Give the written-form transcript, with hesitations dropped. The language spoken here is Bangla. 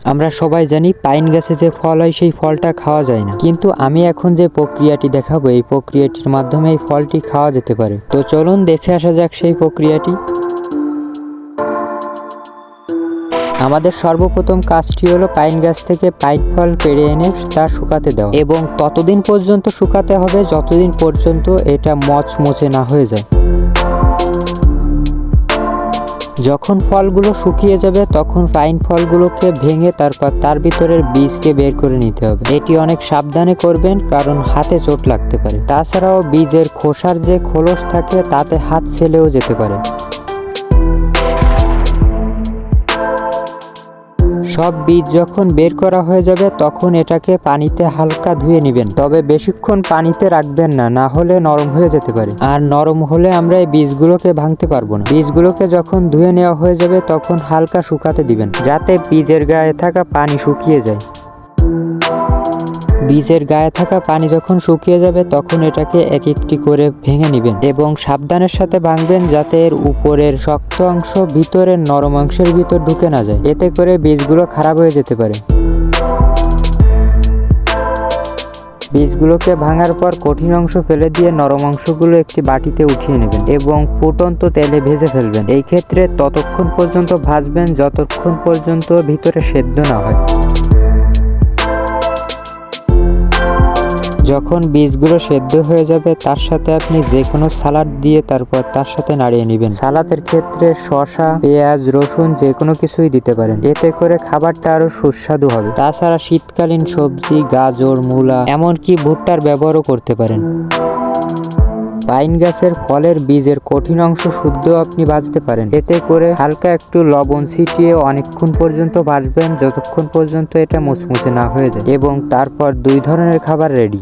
আমরা সবাই জানি পাইন গাছে যে ফল হয় সেই ফলটা খাওয়া যায় না, কিন্তু আমি এখন যে প্রক্রিয়াটি দেখাবো এই প্রক্রিয়াটির মাধ্যমে এই ফলটি খাওয়া যেতে পারে। তো চলুন দেখে আসা যাক সেই প্রক্রিয়াটি। আমাদের সর্বপ্রথম কাজটি হলো পাইন গাছ থেকে পাইন ফল পেড়ে এনে তা শুকাতে দেওয়া, এবং ততদিন পর্যন্ত শুকাতে হবে যতদিন পর্যন্ত এটা মচমচে না হয়ে যায়। যখন ফলগুলো শুকিয়ে যাবে তখন পাইন ফলগুলোকে ভেঙে তারপর তার ভিতরের বীজকে বের করে নিতে হবে। এটি অনেক সাবধানে করবেন কারণ হাতে চোট লাগতে পারে। তাছাড়াও বীজের খোসার যে খোলস থাকে তাতে হাত ছেলেও যেতে পারে। সব বীজ যখন বের করা হয়ে যাবে তখন এটাকে পানিতে হালকা ধুয়ে নেবেন, তবে বেশিক্ষণ পানিতে রাখবেন না, না হলে নরম হয়ে যেতে পারে। আর নরম হলে আমরা এই বীজগুলোকে ভাঙতে পারবো না। বীজগুলোকে যখন ধুয়ে নেওয়া হয়ে যাবে তখন হালকা শুকাতে দিবেন যাতে বীজের গায়ে থাকা পানি শুকিয়ে যায়। বীজের গায়ে থাকা পানি যখন শুকিয়ে যাবে তখন এটাকে এক একটি করে ভেঙে নেবেন এবং সাবধানের সাথে ভাঙবেন যাতে এর উপরের শক্ত অংশ ভিতরের নরম অংশের ভিতর ঢুকে না যায়, এতে করে বীজগুলো খারাপ হয়ে যেতে পারে। বীজগুলোকে ভাঙার পর কঠিন অংশ ফেলে দিয়ে নরম অংশগুলো একটি বাটিতে উঠিয়ে নেবেন এবং ফুটন্ত তেলে ভেজে ফেলবেন। এই ক্ষেত্রে ততক্ষণ পর্যন্ত ভাজবেন যতক্ষণ পর্যন্ত ভিতরে সেদ্ধ না হয়। যখন বীজগুলো সেদ্ধ হয়ে যাবে তার সাথে আপনি যে কোনো সালাদ দিয়ে তারপর তার সাথে নাড়িয়ে নেবেন। সালাদের ক্ষেত্রে শসা, পেঁয়াজ, রসুন যে কোনো কিছুই দিতে পারেন, এতে করে খাবারটা আরো সুস্বাদু হবে। তাছাড়া শীতকালীন সবজি গাজর, মূলা, এমনকি ভুট্টার ব্যবহারও করতে পারেন। পাইন গাছের ফলের বীজের কঠিন অংশ শুদ্ধ আপনি ভাজতে পারেন, এতে করে হালকা একটু লবণ ছিটিয়ে অনেকক্ষণ পর্যন্ত ভাজবেন যতক্ষণ পর্যন্ত এটা মুচমুচে না হয়ে যায়, এবং তারপর দুই ধরনের খাবার রেডি।